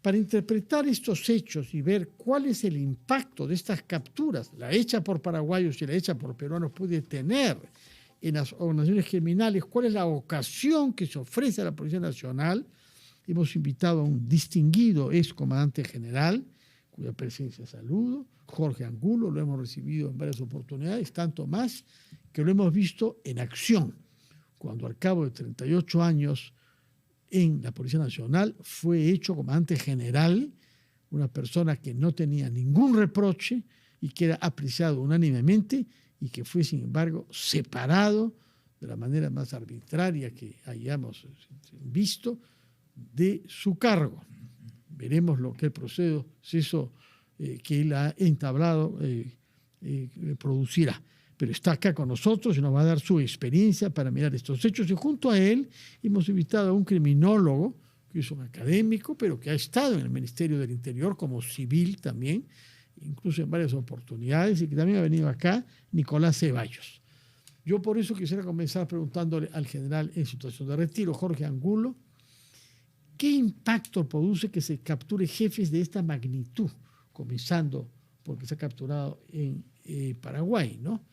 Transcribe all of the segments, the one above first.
Para interpretar estos hechos y ver cuál es el impacto de estas capturas, la hecha por paraguayos y la hecha por peruanos, puede tener en las organizaciones criminales, cuál es la ocasión que se ofrece a la Policía Nacional, hemos invitado a un distinguido ex comandante general, cuya presencia saludo, Jorge Angulo, lo hemos recibido en varias oportunidades, tanto más que lo hemos visto en acción, cuando al cabo de 38 años en la Policía Nacional fue hecho comandante general, una persona que no tenía ningún reproche y que era apreciado unánimemente y que fue, sin embargo, separado de la manera más arbitraria que hayamos visto de su cargo. Veremos lo que el proceso que él ha entablado producirá. Pero está acá con nosotros y nos va a dar su experiencia para mirar estos hechos. Y junto a él hemos invitado a un criminólogo, que es un académico, pero que ha estado en el Ministerio del Interior como civil también, incluso en varias oportunidades, y que también ha venido acá, Nicolás Ceballos. Yo por eso quisiera comenzar preguntándole al general en situación de retiro, Jorge Angulo, ¿qué impacto produce que se capture jefes de esta magnitud, comenzando porque se ha capturado en Paraguay, ¿no?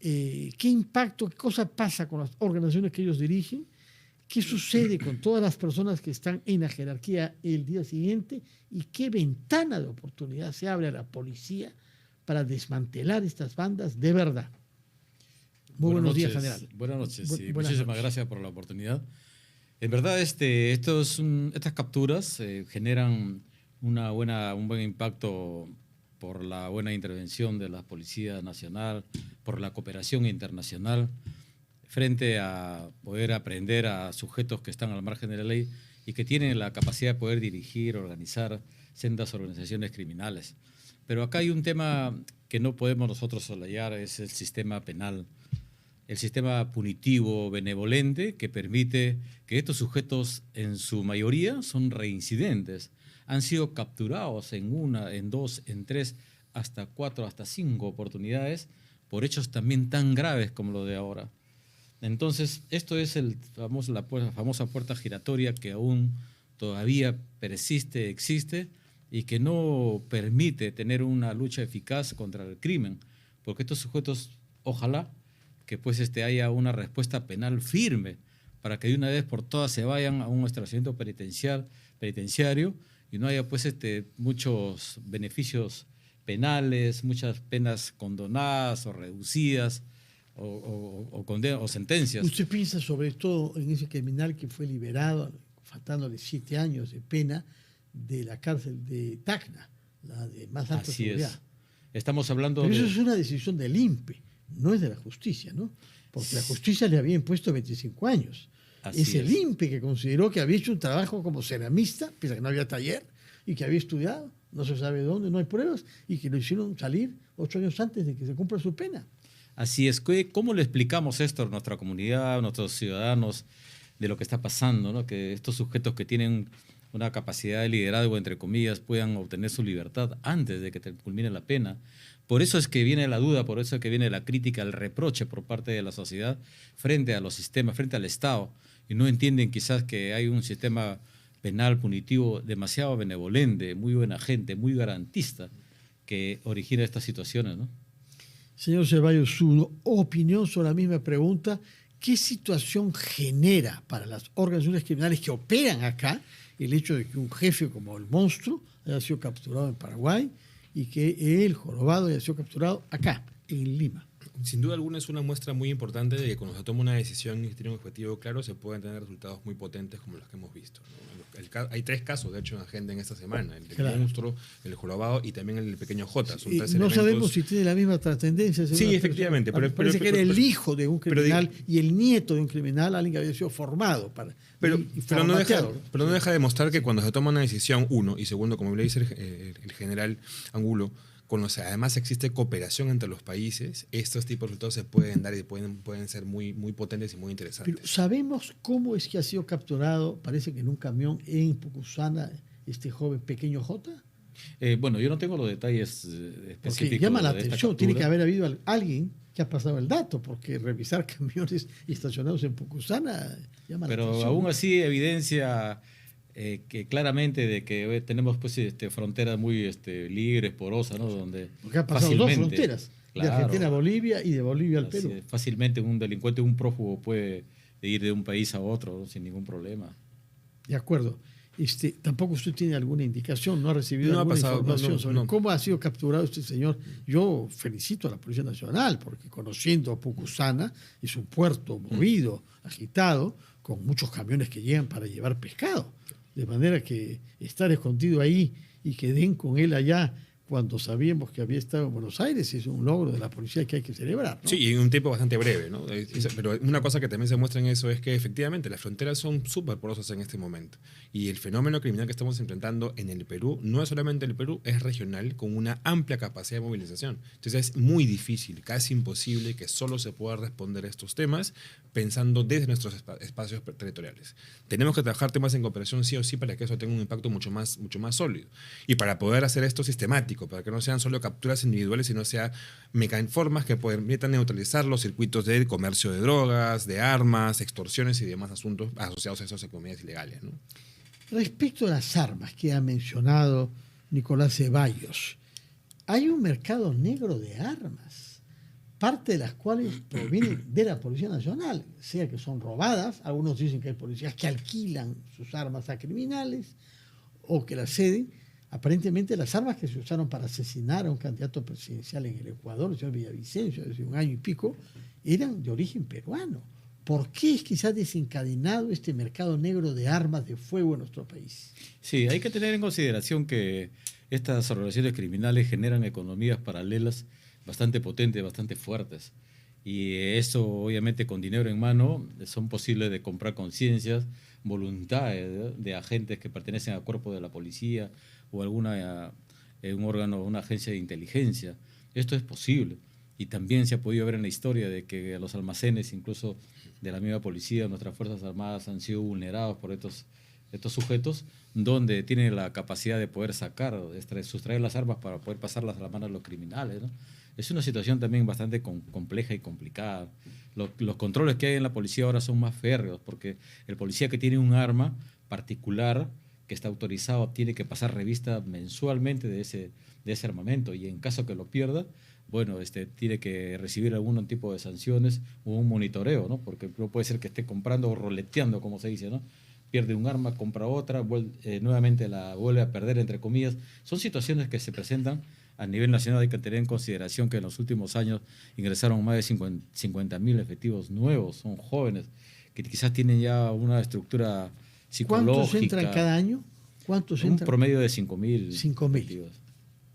¿Qué impacto, qué cosa pasa con las organizaciones que ellos dirigen? ¿Qué sucede con todas las personas que están en la jerarquía el día siguiente? ¿Y qué ventana de oportunidad se abre a la policía para desmantelar estas bandas de verdad? Muy buenos días, general. Buenas noches. Buenas Muchísimas noches. gracias por la oportunidad. En verdad, estas capturas generan un buen impacto por la buena intervención de la Policía Nacional, por la cooperación internacional, frente a poder aprehender a sujetos que están al margen de la ley y que tienen la capacidad de poder dirigir, organizar sendas organizaciones criminales. Pero acá hay un tema que no podemos nosotros soslayar, es el sistema penal, el sistema punitivo benevolente que permite que estos sujetos, en su mayoría, son reincidentes. Han sido capturados en una, en dos, en tres, hasta 4, hasta 5 oportunidades por hechos también tan graves como lo de ahora. Entonces, esto es la famosa puerta giratoria que aún todavía persiste, existe y que no permite tener una lucha eficaz contra el crimen, porque estos sujetos, ojalá que pues haya una respuesta penal firme para que de una vez por todas se vayan a un establecimiento penitenciario y no haya pues muchos beneficios penales, muchas penas condonadas o reducidas o sentencias. ¿Usted piensa sobre todo en ese criminal que fue liberado, faltándole 7 años de pena, de la cárcel de Tacna, la de más alta Así seguridad? es. Estamos hablando Pero de... eso es una decisión del INPE, no es de la justicia, ¿no? Porque la justicia le había impuesto 25 años. Es el INPE que consideró que había hecho un trabajo como ceramista, pese a que no había taller, y que había estudiado, no se sabe dónde, no hay pruebas, y que lo hicieron salir 8 años antes de que se cumpla su pena. Así es. ¿Cómo le explicamos esto a nuestra comunidad, a nuestros ciudadanos, de lo que está pasando, ¿no? Que estos sujetos que tienen una capacidad de liderazgo, entre comillas, puedan obtener su libertad antes de que culmine la pena? Por eso es que viene la duda, por eso es que viene la crítica, el reproche por parte de la sociedad frente a los sistemas, frente al Estado, y no entienden quizás que hay un sistema penal punitivo demasiado benevolente, muy buena gente, muy garantista, que origina estas situaciones, ¿no? Señor Ceballos, su opinión sobre la misma pregunta, ¿qué situación genera para las organizaciones criminales que operan acá el hecho de que un jefe como el Monstruo haya sido capturado en Paraguay y que el Jorobado haya sido capturado acá, en Lima? Sin duda alguna es una muestra muy importante de que cuando se toma una decisión y se tiene un objetivo claro, se pueden tener resultados muy potentes como los que hemos visto, ¿no? Hay 3 casos, de hecho, en agenda en esta semana: el del Monstruo, el Jorobado y también el del Pequeño J. Son 3 no elementos... sabemos si tiene la misma trascendencia. Sí, efectivamente. Parece que era el hijo de un criminal y el nieto de un criminal, alguien que había sido formado. Pero no deja de mostrar que cuando se toma una decisión, uno, y segundo, como le dice el general Angulo, cuando además existe cooperación entre los países, estos tipos de resultados se pueden dar y pueden ser muy, muy potentes y muy interesantes. Pero ¿sabemos cómo es que ha sido capturado, parece que en un camión en Pucusana, este joven Pequeño J? Bueno, yo no tengo los detalles específicos. Porque llama la atención, tiene que haber habido alguien que ha pasado el dato, porque revisar camiones estacionados en Pucusana llama la atención. Pero aún así evidencia que claramente de que tenemos pues fronteras muy libres, porosas, ¿no? Donde Porque han pasado dos fronteras, claro, de Argentina a Bolivia y de Bolivia al Perú. Fácilmente un delincuente, un prófugo puede ir de un país a otro, ¿no? Sin ningún problema. De acuerdo. Tampoco usted tiene alguna indicación, no ha recibido alguna información sobre cómo ha sido capturado este señor. Yo felicito a la Policía Nacional porque conociendo a Pucusana es un puerto movido, agitado, con muchos camiones que llegan para llevar pescado. De manera que estar escondido ahí y que den con él allá cuando sabíamos que había estado en Buenos Aires es un logro de la policía que hay que celebrar, ¿no? Sí, y en un tiempo bastante breve, ¿no? Pero una cosa que también se muestra en eso es que efectivamente las fronteras son súper porosas en este momento. Y el fenómeno criminal que estamos enfrentando en el Perú, no es solamente el Perú, es regional con una amplia capacidad de movilización. Entonces es muy difícil, casi imposible que solo se pueda responder a estos temas pensando desde nuestros espacios territoriales. Tenemos que trabajar temas en cooperación sí o sí para que eso tenga un impacto mucho más sólido. Y para poder hacer esto sistemático, para que no sean solo capturas individuales, sino sea formas que permitan neutralizar los circuitos de comercio de drogas, de armas, extorsiones y demás asuntos asociados a esas economías ilegales, ¿no? Respecto a las armas que ha mencionado Nicolás Ceballos, hay un mercado negro de armas, parte de las cuales provienen de la Policía Nacional, sea que son robadas, algunos dicen que hay policías que alquilan sus armas a criminales o que las ceden. Aparentemente las armas que se usaron para asesinar a un candidato presidencial en el Ecuador, el señor Villavicencio, hace un año y pico, eran de origen peruano. ¿Por qué es que se ha desencadenado este mercado negro de armas de fuego en nuestro país? Sí, hay que tener en consideración que estas organizaciones criminales generan economías paralelas bastante potentes, bastante fuertes. Y eso, obviamente, con dinero en mano, son posibles de comprar conciencias, voluntades de agentes que pertenecen al cuerpo de la policía o un órgano, una agencia de inteligencia. Esto es posible. Y también se ha podido ver en la historia de que los almacenes, incluso de la misma policía, nuestras Fuerzas Armadas han sido vulnerados por estos sujetos, donde tienen la capacidad de poder sustraer las armas para poder pasarlas a las manos de los criminales, ¿no? Es una situación también bastante compleja y complicada. Los controles que hay en la policía ahora son más férreos, porque el policía que tiene un arma particular que está autorizado tiene que pasar revista mensualmente de ese armamento, y en caso que lo pierda, bueno, tiene que recibir algún tipo de sanciones o un monitoreo, ¿no? Porque no puede ser que esté comprando o roleteando, como se dice, ¿no? Pierde un arma, compra otra, nuevamente la vuelve a perder, entre comillas. Son situaciones que se presentan a nivel nacional. Hay que tener en consideración que en los últimos años ingresaron más de 50.000 efectivos nuevos, son jóvenes, que quizás tienen ya una estructura psicológica. ¿Cuántos entran cada año? Un promedio de 5.000 efectivos.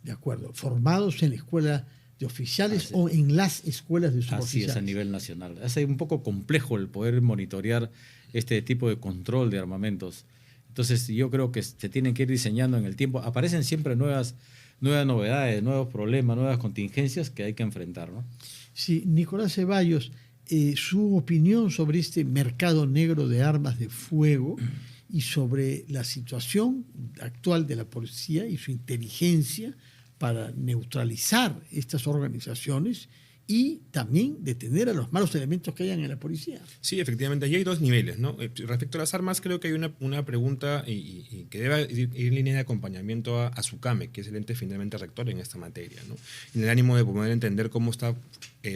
De acuerdo, formados en la escuela de oficiales o en las escuelas de suboficiales. Así es, a nivel nacional. Es un poco complejo el poder monitorear este tipo de control de armamentos. Entonces yo creo que se tienen que ir diseñando en el tiempo. Aparecen siempre nuevas novedades, nuevos problemas, nuevas contingencias que hay que enfrentar, ¿no? Sí, Nicolás Ceballos, su opinión sobre este mercado negro de armas de fuego y sobre la situación actual de la policía y su inteligencia para neutralizar estas organizaciones y también detener a los malos elementos que hayan en la policía. Sí, efectivamente, allí hay dos niveles, ¿no? Respecto a las armas, creo que hay una pregunta y que debe ir en línea de acompañamiento a SUCAME, que es el ente finalmente rector en esta materia, ¿no? En el ánimo de poder entender cómo está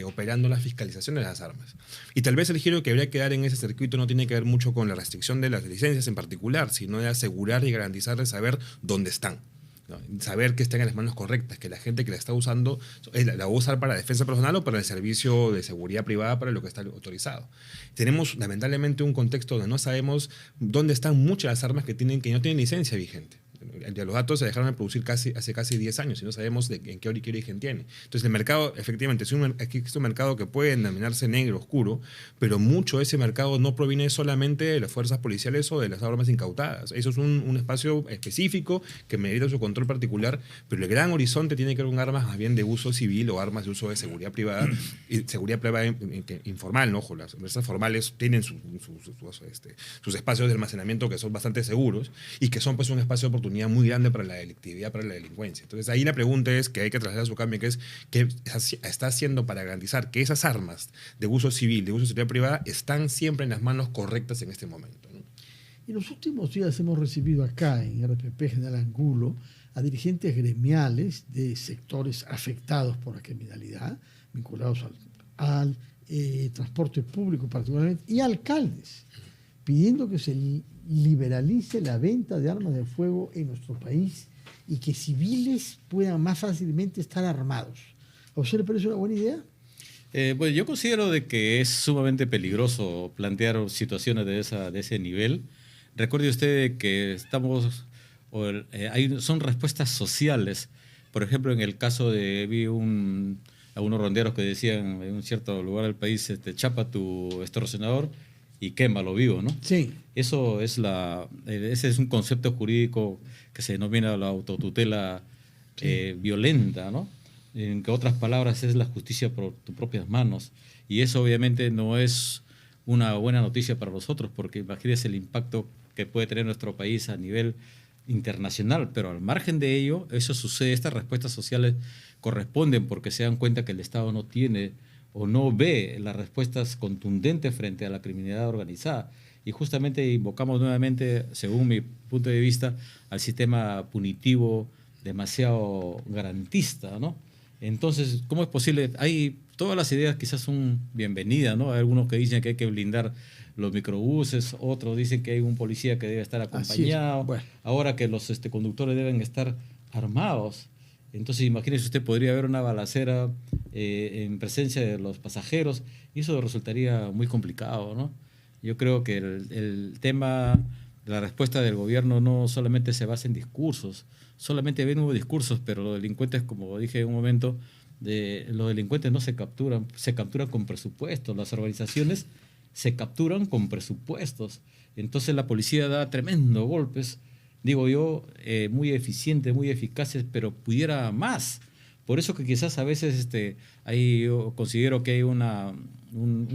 operando la fiscalización de las armas. Y tal vez el giro que habría que dar en ese circuito no tiene que ver mucho con la restricción de las licencias en particular, sino de asegurar y garantizar de saber dónde están. ¿No? Saber que están en las manos correctas, que la gente que la está usando la va a usar para defensa personal o para el servicio de seguridad privada para lo que está autorizado. Tenemos lamentablemente un contexto donde no sabemos dónde están muchas de las armas que no tienen licencia vigente. Los datos se dejaron de producir hace casi 10 años y no sabemos en qué origen tiene. Entonces el mercado, efectivamente, es un mercado que puede denominarse negro, oscuro, pero mucho de ese mercado no proviene solamente de las fuerzas policiales o de las armas incautadas. Eso es un espacio específico que merita su control particular, pero el gran horizonte tiene que ver con armas más bien de uso civil o armas de uso de seguridad privada, y seguridad privada informal, ¿no? Ojo, las empresas formales tienen sus espacios de almacenamiento que son bastante seguros y que son pues un espacio de oportunidad muy grande para la delictividad, para la delincuencia. Entonces ahí la pregunta es que hay que trasladar a SUCAME, que es qué está haciendo para garantizar que esas armas de uso civil, de uso de seguridad privada, están siempre en las manos correctas en este momento, ¿no? En los últimos días hemos recibido acá en RPP General Angulo a dirigentes gremiales de sectores afectados por la criminalidad, vinculados al transporte público particularmente, y alcaldes, pidiendo que se liberalice la venta de armas de fuego en nuestro país y que civiles puedan más fácilmente estar armados. ¿A usted le parece una buena idea? Pues yo considero de que es sumamente peligroso plantear situaciones de ese nivel. Recuerde usted que son respuestas sociales. Por ejemplo, en el caso vi a unos ronderos que decían en un cierto lugar del país, chapa tu extorsionador y quémalo vivo, ¿no? Sí. Ese es un concepto jurídico que se denomina la autotutela violenta, ¿no? En que otras palabras es la justicia por tus propias manos. Y eso obviamente no es una buena noticia para nosotros, porque imagínense el impacto que puede tener nuestro país a nivel internacional, pero al margen de ello, eso sucede, estas respuestas sociales corresponden porque se dan cuenta que el Estado no tiene o no ve las respuestas contundentes frente a la criminalidad organizada. Y justamente invocamos nuevamente, según mi punto de vista, al sistema punitivo demasiado garantista, ¿no? Entonces, ¿cómo es posible? Todas las ideas quizás son bienvenidas, ¿no? Hay algunos que dicen que hay que blindar los microbuses, otros dicen que hay un policía que debe estar acompañado, bueno. Ahora que los conductores deben estar armados. Entonces, imagínese usted, podría haber una balacera en presencia de los pasajeros y eso resultaría muy complicado, ¿no? Yo creo que el tema de la respuesta del gobierno no solamente se basa en discursos, solamente ven nuevos discursos, pero los delincuentes, como dije en un momento, los delincuentes no se capturan con presupuestos, las organizaciones se capturan con presupuestos. Entonces la policía da tremendos golpes, digo yo, muy eficientes, muy eficaces, pero pudiera más. Por eso que quizás a veces yo considero que hay un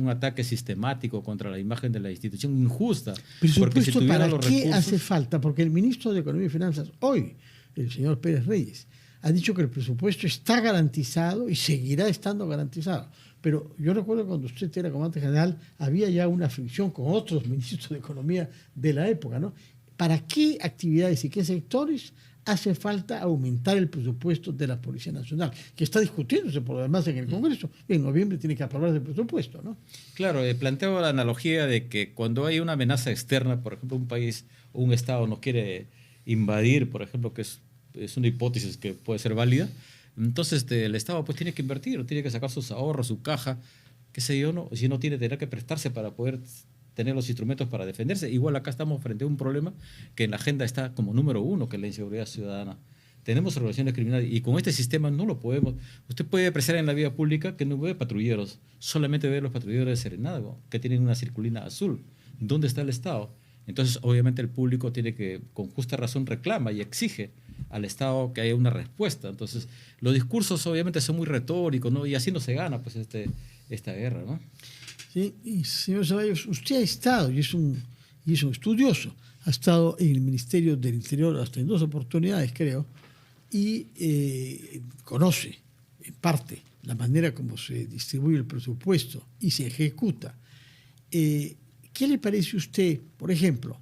ataque sistemático contra la imagen de la institución injusta. ¿Presupuesto para qué hace falta? Porque el ministro de Economía y Finanzas hoy, el señor Pérez Reyes, ha dicho que el presupuesto está garantizado y seguirá estando garantizado. Pero yo recuerdo que cuando usted era comandante general había ya una fricción con otros ministros de Economía de la época, ¿no? ¿Para qué actividades y qué sectores hace falta aumentar el presupuesto de la Policía Nacional? Que está discutiéndose por lo demás en el Congreso. En noviembre tiene que aprobarse el presupuesto, ¿no? Claro, planteo la analogía de que cuando hay una amenaza externa, por ejemplo, un país o un Estado nos quiere invadir, por ejemplo, que es una hipótesis que puede ser válida, entonces el Estado pues tiene que invertir, tiene que sacar sus ahorros, su caja, qué sé yo, ¿no? Si no tiene, tendrá que prestarse para poder tener los instrumentos para defenderse. Igual acá estamos frente a un problema que en la agenda está como número 1, que es la inseguridad ciudadana. Tenemos organizaciones criminales y con este sistema no lo podemos. Usted puede apreciar en la vía pública que no ve patrulleros, solamente ve los patrulleros de Serenazgo, que tienen una circulina azul. ¿Dónde está el Estado? Entonces, obviamente, el público tiene que, con justa razón, reclama y exige al Estado que haya una respuesta. Entonces, los discursos obviamente son muy retóricos, ¿no? Y así no se gana pues esta guerra, ¿no? Sí, y señor Ceballos, usted ha estado, y es un estudioso, ha estado en el Ministerio del Interior hasta en 2 oportunidades, creo, y conoce en parte la manera como se distribuye el presupuesto y se ejecuta. ¿Qué le parece a usted, por ejemplo,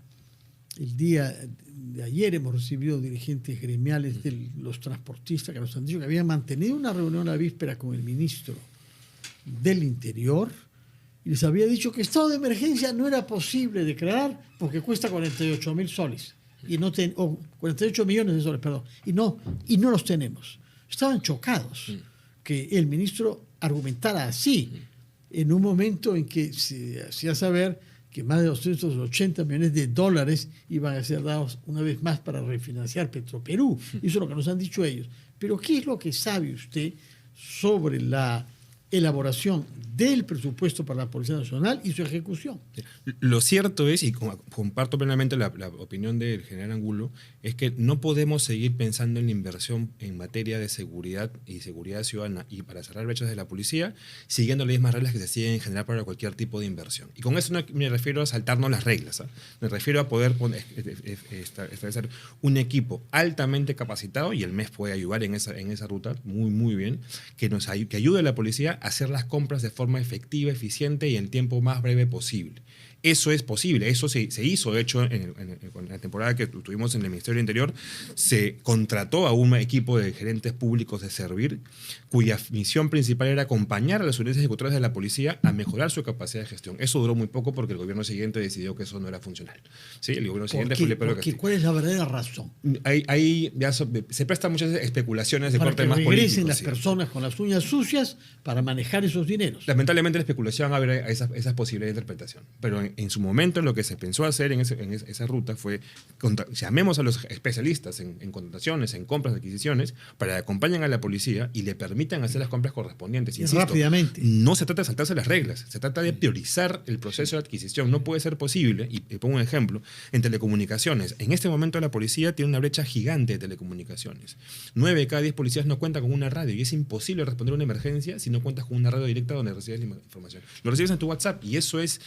el día de ayer hemos recibido dirigentes gremiales de los transportistas que nos han dicho que habían mantenido una reunión a la víspera con el ministro del Interior y les había dicho que estado de emergencia no era posible declarar porque cuesta 48.000 soles o 48 millones de soles, perdón, y no los tenemos. Estaban chocados que el ministro argumentara así en un momento en que se hacía saber que más de 280 millones de dólares iban a ser dados una vez más para refinanciar Petroperú. Eso es lo que nos han dicho ellos. Pero ¿qué es lo que sabe usted sobre la elaboración del presupuesto para la Policía Nacional y su ejecución? Lo cierto es, y comparto plenamente la opinión del general Angulo, es que no podemos seguir pensando en la inversión en materia de seguridad y seguridad ciudadana y para cerrar brechas de la policía, siguiendo las mismas reglas que se siguen en general para cualquier tipo de inversión. Y con eso no me refiero a saltarnos las reglas, ¿eh? Me refiero a poder establecer un equipo altamente capacitado, y el MES puede ayudar en esa ruta muy, muy bien, que ayude a la policía a hacer las compras de forma efectiva, eficiente y en el tiempo más breve posible. Eso es posible, eso se hizo. De hecho, en la temporada que tuvimos en el Ministerio del Interior, se contrató a un equipo de gerentes públicos de Servir, cuya misión principal era acompañar a las unidades ejecutoras de la policía a mejorar su capacidad de gestión. Eso duró muy poco porque el gobierno siguiente decidió que eso no era funcional. ¿Sí? El gobierno siguiente fue Pedro Castillo. ¿Cuál es la verdadera razón? Ahí ya se prestan muchas especulaciones de para corte que más regresen político. las personas con las uñas sucias para manejar esos dineros. Lamentablemente la especulación abre a esas posibilidades de interpretación. Pero en su momento lo que se pensó hacer en esa ruta fue llamemos a los especialistas en contrataciones, en compras, adquisiciones, para que acompañen a la policía y le permitan hacer las compras correspondientes. Insisto, rápidamente. No se trata de saltarse las reglas, se trata de priorizar el proceso de adquisición. No puede ser posible, y pongo un ejemplo, en telecomunicaciones. En este momento la policía tiene una brecha gigante de telecomunicaciones. 9 de cada 10 policías no cuentan con una radio y es imposible responder a una emergencia si no cuentas con una radio directa donde recibes la información. Lo recibes en tu WhatsApp y eso es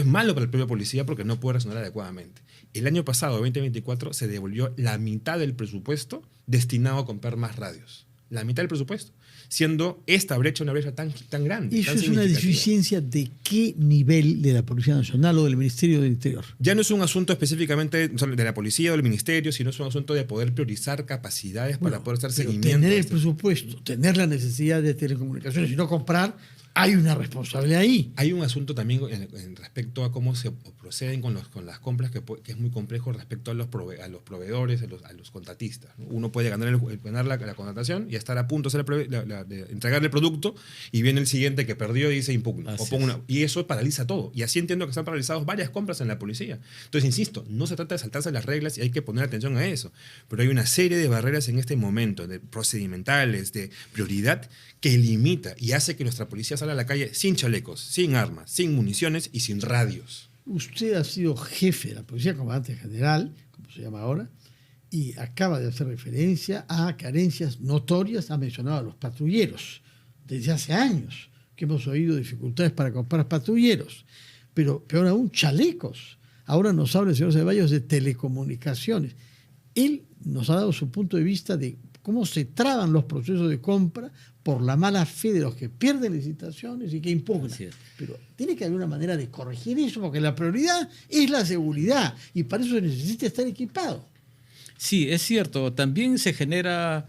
malo para el propio policía porque no puede resonar adecuadamente. El año pasado, 2024, se devolvió la mitad del presupuesto destinado a comprar más radios. La mitad del presupuesto, siendo esta brecha una brecha tan grande. ¿Eso tan es una deficiencia de qué nivel de la Policía Nacional o del Ministerio del Interior? Ya no es un asunto específicamente de la policía o del ministerio, sino es un asunto de poder priorizar capacidades para poder hacer seguimiento. Tener el presupuesto, tener la necesidad de telecomunicaciones y no comprar, hay una responsabilidad ahí. Hay un asunto también en respecto a cómo se proceden con las compras que es muy complejo respecto a los proveedores, a los contratistas, ¿no? Uno puede ganar la contratación y estar a punto de entregarle el producto y viene el siguiente que perdió y dice impugna. Y eso paraliza todo. Y así entiendo que están paralizados varias compras en la policía. Entonces, insisto, no se trata de saltarse las reglas y hay que poner atención a eso. Pero hay una serie de barreras en este momento, de procedimentales, de prioridad, que limita y hace que nuestra policía salga a la calle sin chalecos, sin armas, sin municiones y sin radios. Usted ha sido jefe de la Policía, comandante general, como se llama ahora, y acaba de hacer referencia a carencias notorias, ha mencionado a los patrulleros, desde hace años que hemos oído dificultades para comprar patrulleros, pero peor aún, chalecos. Ahora nos habla el señor Ceballos de telecomunicaciones. Él nos ha dado su punto de vista de cómo se traban los procesos de compra por la mala fe de los que pierden licitaciones y que impugnan. Pero tiene que haber una manera de corregir eso, porque la prioridad es la seguridad y para eso se necesita estar equipado. Sí, es cierto. También se generan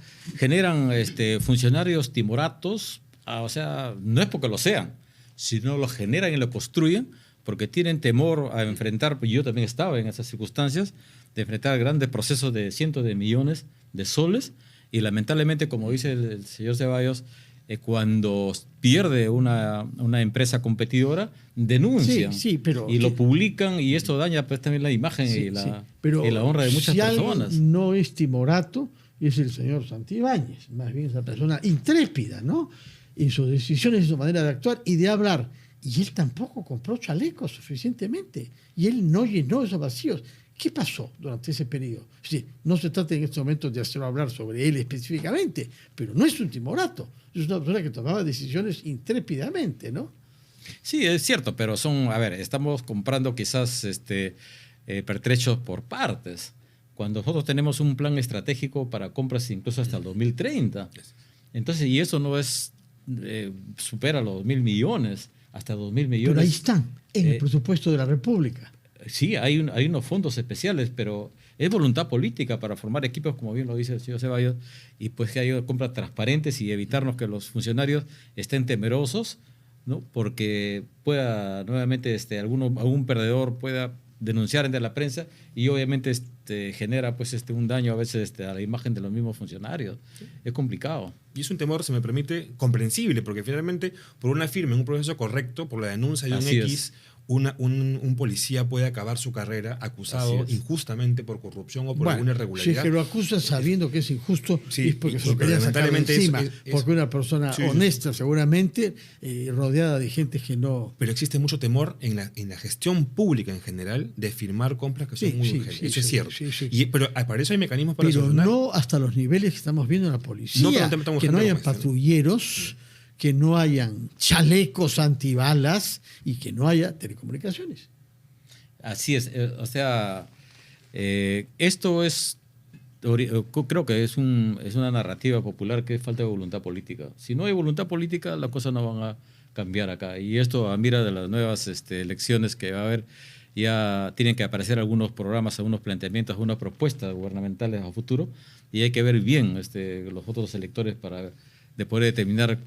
funcionarios timoratos, o sea, no es porque lo sean, sino lo generan y lo construyen porque tienen temor a enfrentar, yo también estaba en esas circunstancias, de enfrentar grandes procesos de cientos de millones de soles. Y lamentablemente, como dice el señor Ceballos, cuando pierde una empresa competidora, denuncian y lo publican y esto daña pues, también la imagen y la honra de muchas personas. No es timorato, es el señor Santibáñez, más bien esa persona intrépida, ¿no? En sus decisiones, en su manera de actuar y de hablar. Y él tampoco compró chalecos suficientemente y él no llenó esos vacíos. ¿Qué pasó durante ese periodo? Sí, no se trata en estos momentos de hacerlo hablar sobre él específicamente, pero no es un timorato, es una persona que tomaba decisiones intrépidamente, ¿no? Sí, es cierto, pero estamos comprando quizás pertrechos por partes, cuando nosotros tenemos un plan estratégico para compras incluso hasta el 2030. Entonces, y eso no es, supera los 2.000 millones, hasta 2.000 millones. Pero ahí están, en el presupuesto de la República. Sí, hay unos fondos especiales, pero es voluntad política para formar equipos, como bien lo dice el señor Ceballos, y pues que haya compras transparentes y evitarnos que los funcionarios estén temerosos, ¿no? Porque pueda nuevamente algún perdedor pueda denunciar ante la prensa y obviamente genera pues un daño a veces a la imagen de los mismos funcionarios. Sí. Es complicado. Y es un temor, se me permite, comprensible, porque finalmente por una firma en un proceso correcto, por la denuncia de un X, un policía puede acabar su carrera acusado injustamente por corrupción o por alguna irregularidad. Si es que lo acusa sabiendo que es injusto, es porque se lo quería sacar encima, porque una persona honesta seguramente, rodeada de gente que no... Pero existe mucho temor en la gestión pública en general de firmar compras que son muy urgentes. Eso es cierto. Pero para eso hay mecanismos para solucionar. Pero no hasta los niveles que estamos viendo en la policía, que no hayan patrulleros, que no hayan chalecos antibalas y que no haya telecomunicaciones. Así es. Esto es, creo que es una narrativa popular que es falta de voluntad política. Si no hay voluntad política, las cosas no van a cambiar acá. Y esto a mira de las nuevas elecciones que va a haber, ya tienen que aparecer algunos programas, algunos planteamientos, algunas propuestas gubernamentales a futuro, y hay que ver bien los otros electores para de poder determinar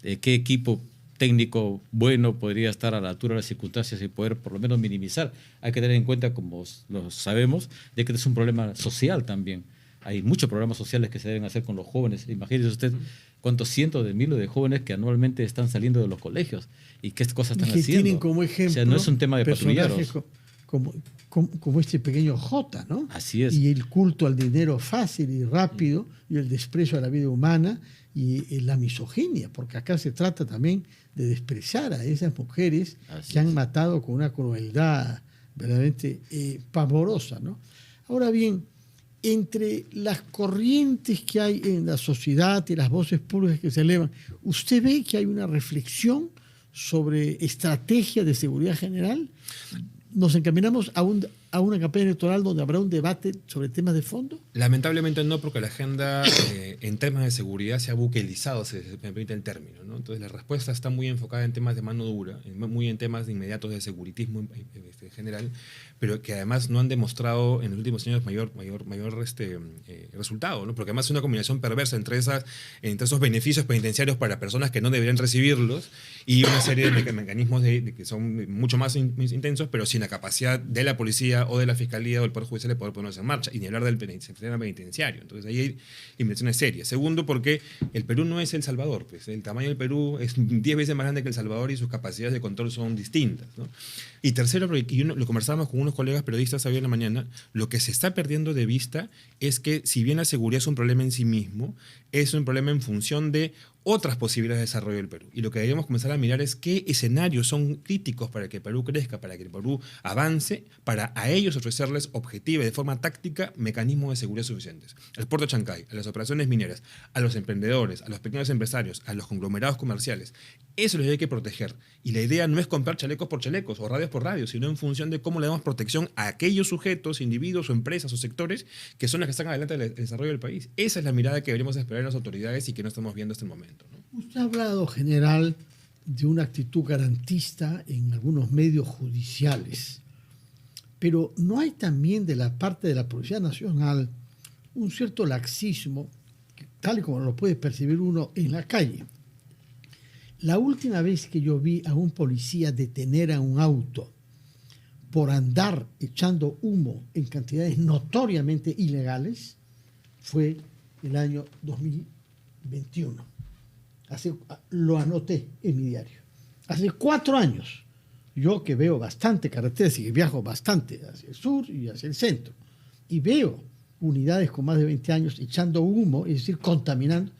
qué equipo técnico bueno podría estar a la altura de las circunstancias y poder por lo menos minimizar. Hay que tener en cuenta, como lo sabemos, de que este es un problema social también. Hay muchos programas sociales que se deben hacer con los jóvenes. Imagínese usted cuántos cientos de miles de jóvenes que anualmente están saliendo de los colegios y qué cosas están que haciendo. Tienen como ejemplo, o sea, no es un tema de patrulleros. Como este pequeño J, ¿no? Así es. Y el culto al dinero fácil y rápido, y el desprecio a la vida humana y la misoginia, porque acá se trata también de despreciar a esas mujeres que han matado con una crueldad verdaderamente pavorosa, ¿no? Ahora bien, entre las corrientes que hay en la sociedad y las voces públicas que se elevan, ¿usted ve que hay una reflexión sobre estrategia de seguridad general? ¿Nos encaminamos a una campaña electoral donde habrá un debate sobre temas de fondo? Lamentablemente no, porque la agenda en temas de seguridad se ha buquelizado, si me permite el término, ¿no? Entonces la respuesta está muy enfocada en temas de mano dura, muy en temas de inmediatos de seguritismo en general, pero que además no han demostrado en los últimos años mayor resultado, ¿no? Porque además es una combinación perversa entre esos beneficios penitenciarios para personas que no deberían recibirlos y una serie de mecanismos que son mucho más intensos, pero sin la capacidad de la policía o de la fiscalía o del Poder Judicial de poder ponerse en marcha, y ni hablar del sistema penitenciario. Entonces ahí hay limitaciones serias. Segundo, porque el Perú no es El Salvador, pues el tamaño del Perú es 10 veces más grande que El Salvador y sus capacidades de control son distintas, ¿no? Y tercero, porque lo conversábamos con unos colegas periodistas hoy en la mañana, lo que se está perdiendo de vista es que si bien la seguridad es un problema en sí mismo, es un problema en función de otras posibilidades de desarrollo del Perú. Y lo que debemos comenzar a mirar es qué escenarios son críticos para que el Perú crezca, para que el Perú avance, para a ellos ofrecerles objetivos de forma táctica mecanismos de seguridad suficientes. Al puerto de Chancay, a las operaciones mineras, a los emprendedores, a los pequeños empresarios, a los conglomerados comerciales. Eso les hay que proteger. Y la idea no es comprar chalecos por chalecos o radios por radios, sino en función de cómo le damos protección a aquellos sujetos, individuos o empresas o sectores que son las que sacan adelante el desarrollo del país. Esa es la mirada que deberíamos esperar en las autoridades y que no estamos viendo hasta el momento, ¿no? Usted ha hablado, general, de una actitud garantista en algunos medios judiciales, pero ¿no hay también de la parte de la Policía Nacional un cierto laxismo, tal y como lo puede percibir uno en la calle? La última vez que yo vi a un policía detener a un auto por andar echando humo en cantidades notoriamente ilegales fue el año 2021. Lo anoté en mi diario. Hace 4 años, yo que veo bastante carreteras y que viajo bastante hacia el sur y hacia el centro, y veo unidades con más de 20 años echando humo, es decir, contaminando,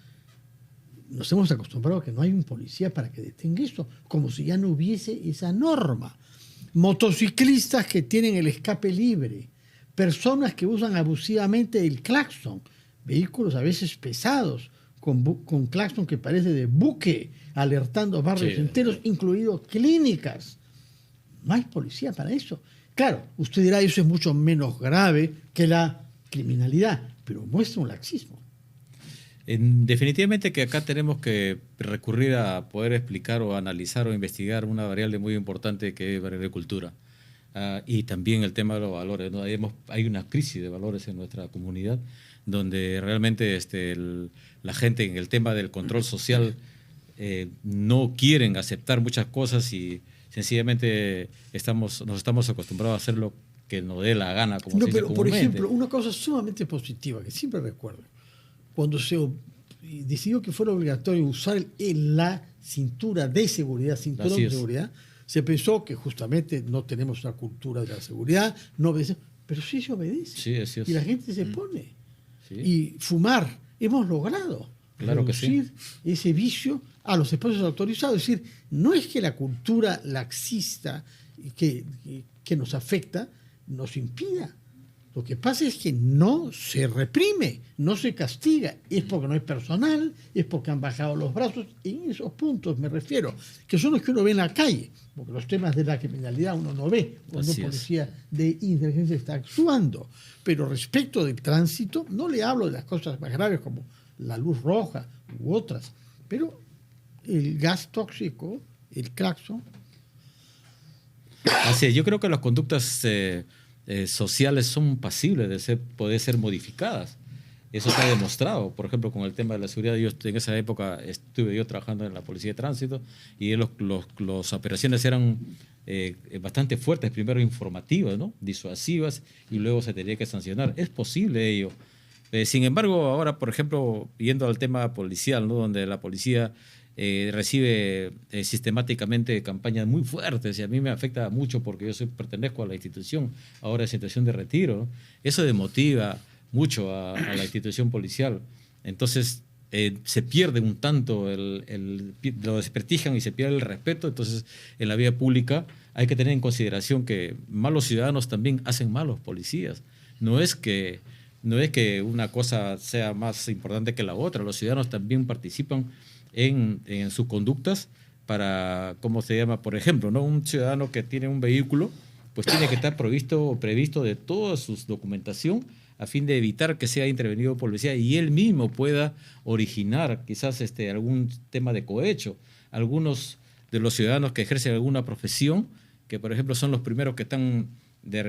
nos hemos acostumbrado a que no hay un policía para que detenga eso, como si ya no hubiese esa norma. Motociclistas que tienen el escape libre, personas que usan abusivamente el claxon, vehículos a veces pesados, con claxon que parece de buque, alertando barrios enteros, incluidos clínicas. No hay policía para eso. Claro, usted dirá, eso es mucho menos grave que la criminalidad, pero muestra un laxismo. Definitivamente que acá tenemos que recurrir a poder explicar o analizar o investigar una variable muy importante que es la agricultura. Y también el tema de los valores, ¿no? Hay una crisis de valores en nuestra comunidad donde realmente la gente en el tema del control social no quieren aceptar muchas cosas y sencillamente nos estamos acostumbrados a hacer lo que nos dé la gana. Como se dice pero, por ejemplo, una cosa sumamente positiva que siempre recuerdo, cuando se decidió que fuera obligatorio usar la cintura de seguridad, cinturón de seguridad, se pensó que justamente no tenemos una cultura de la seguridad, no obedecemos, pero sí se obedece. Sí, así es. Y la gente se pone. Sí. Y fumar, hemos logrado reducir ese vicio a los espacios autorizados. Es decir, no es que la cultura laxista que nos afecta nos impida. Lo que pasa es que no se reprime, no se castiga. Es porque no hay personal, es porque han bajado los brazos. En esos puntos me refiero, que son los que uno ve en la calle, porque los temas de la criminalidad uno no ve cuando un policía de inteligencia está actuando. Pero respecto del tránsito, no le hablo de las cosas más graves como la luz roja u otras, pero el gas tóxico el claxon. Así es, yo creo que las conductas sociales son pasibles de poder ser modificadas. Eso está demostrado. Por ejemplo, con el tema de la seguridad, yo en esa época estuve yo trabajando en la Policía de Tránsito y las operaciones eran bastante fuertes, primero informativas, ¿no? Disuasivas, y luego se tenía que sancionar. Es posible ello. Sin embargo, ahora, por ejemplo, yendo al tema policial, ¿no? Donde la policía recibe sistemáticamente campañas muy fuertes, y a mí me afecta mucho porque yo pertenezco a la institución, ahora en situación de retiro, ¿no? Eso demotiva mucho a la institución policial. Entonces se pierde un tanto, lo desprestigian y se pierde el respeto. Entonces, en la vía pública hay que tener en consideración que malos ciudadanos también hacen malos policías. No es que una cosa sea más importante que la otra. Los ciudadanos también participan en sus conductas para, ¿cómo se llama? Por ejemplo, ¿no? Un ciudadano que tiene un vehículo, pues tiene que estar previsto de toda su documentación a fin de evitar que sea intervenido por policía y él mismo pueda originar quizás algún tema de cohecho. Algunos de los ciudadanos que ejercen alguna profesión, que por ejemplo son los primeros que están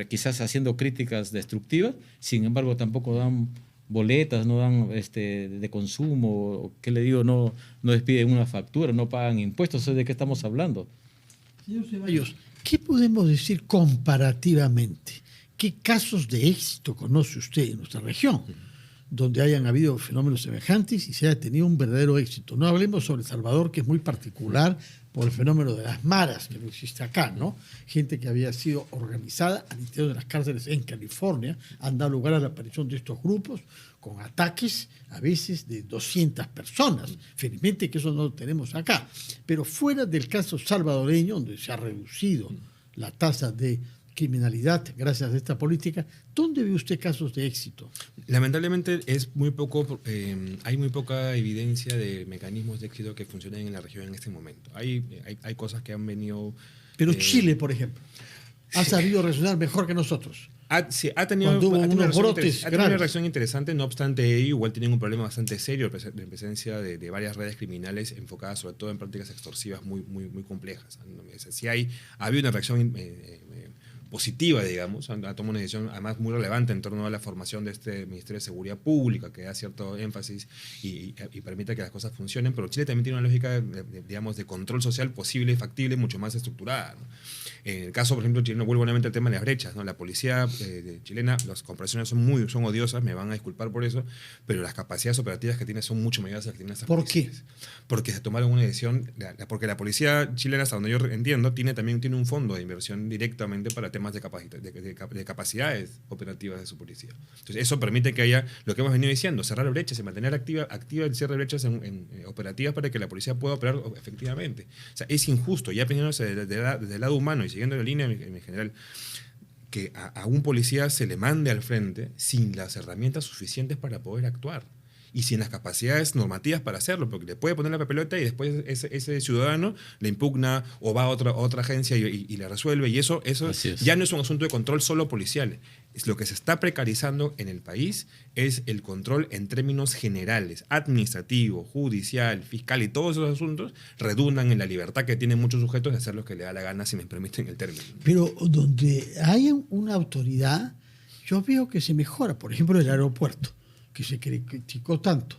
quizás haciendo críticas destructivas, sin embargo tampoco dan boletas, no dan de consumo, ¿qué le digo? No despiden una factura, no pagan impuestos. ¿De qué estamos hablando? Señor Ceballos, ¿qué podemos decir comparativamente? ¿Qué casos de éxito conoce usted en nuestra región donde hayan habido fenómenos semejantes y se haya tenido un verdadero éxito? No hablemos sobre El Salvador, que es muy particular por el fenómeno de las maras, que no existe acá, ¿no? Gente que había sido organizada al interior de las cárceles en California, han dado lugar a la aparición de estos grupos con ataques a veces de 200 personas. Felizmente que eso no lo tenemos acá. Pero fuera del caso salvadoreño, donde se ha reducido la tasa de criminalidad gracias a esta política, ¿dónde ve usted casos de éxito? Lamentablemente es muy poco, hay muy poca evidencia de mecanismos de éxito que funcionen en la región en este momento. Hay cosas que han venido... Pero Chile, por ejemplo, ha sabido reaccionar mejor que nosotros. Sí, ha tenido una reacción interesante. No obstante ello, igual tienen un problema bastante serio de presencia de varias redes criminales enfocadas sobre todo en prácticas extorsivas muy complejas. Ha habido una reacción positiva, digamos, toma una decisión además muy relevante en torno a la formación de este Ministerio de Seguridad Pública, que da cierto énfasis y permite que las cosas funcionen, pero Chile también tiene una lógica, digamos, de control social posible y factible, mucho más estructurada, ¿no? En el caso, por ejemplo, chileno, vuelvo nuevamente al tema de las brechas, ¿no? La policía chilena, las comparaciones son odiosas, me van a disculpar por eso, pero las capacidades operativas que tiene son mucho mayores a las que tienen estas policías. ¿Por qué? Porque se tomaron una decisión, porque la policía chilena, hasta donde yo entiendo, también tiene un fondo de inversión directamente para temas de capacidades operativas de su policía. Entonces, eso permite que haya, lo que hemos venido diciendo, cerrar brechas y mantener activa el cierre de brechas operativas para que la policía pueda operar efectivamente. O sea, es injusto, ya pensándose desde el lado humano y siguiendo la línea en general, que a un policía se le mande al frente sin las herramientas suficientes para poder actuar y sin las capacidades normativas para hacerlo, porque le puede poner la papeleta y después ese ciudadano le impugna o va a otra agencia y le resuelve, y eso ya no es un asunto de control solo policial. Lo que se está precarizando en el país es el control en términos generales, administrativo, judicial, fiscal, y todos esos asuntos redundan en la libertad que tienen muchos sujetos de hacer lo que les da la gana, si me permiten el término. Pero donde hay una autoridad, yo veo que se mejora. Por ejemplo, el aeropuerto, que se criticó tanto,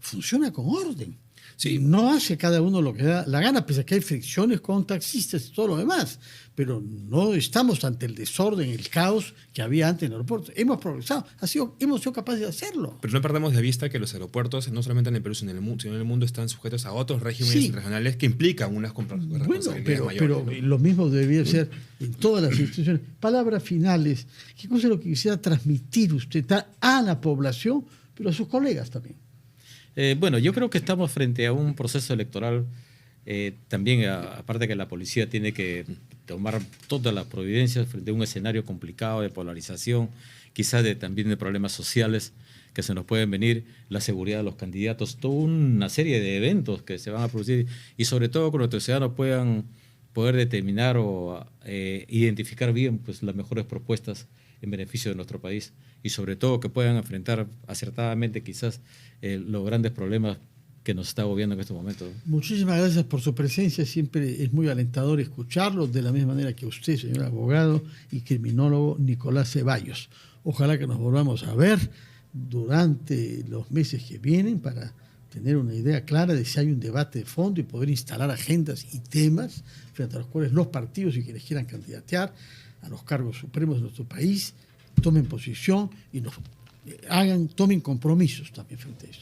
funciona con orden. Sí. No hace cada uno lo que da la gana, pese a que hay fricciones con taxistas y todo lo demás, pero no estamos ante el desorden, el caos que había antes en el aeropuerto. Hemos progresado, hemos sido capaces de hacerlo. Pero no perdamos de vista que los aeropuertos, no solamente en el Perú, sino en el mundo, están sujetos a otros regímenes regionales que implican unas responsabilidades mayores. Pero lo mismo debería ser en todas las instituciones. Palabras finales, ¿qué cosa es lo que quisiera transmitir usted a la población, pero a sus colegas también? Bueno, yo creo que estamos frente a un proceso electoral. También, aparte que la policía tiene que tomar todas las providencias frente a un escenario complicado de polarización, quizás también de problemas sociales que se nos pueden venir, la seguridad de los candidatos, toda una serie de eventos que se van a producir, y sobre todo que nuestros ciudadanos puedan poder determinar o identificar bien pues, las mejores propuestas en beneficio de nuestro país, y sobre todo que puedan enfrentar acertadamente quizás los grandes problemas que nos está gobernando en este momento. Muchísimas gracias por su presencia. Siempre es muy alentador escucharlo, de la misma manera que usted, señor abogado y criminólogo Nicolás Ceballos. Ojalá que nos volvamos a ver durante los meses que vienen para tener una idea clara de si hay un debate de fondo y poder instalar agendas y temas frente a los cuales los partidos y quienes quieran candidatear a los cargos supremos de nuestro país tomen posición y tomen compromisos también frente a eso.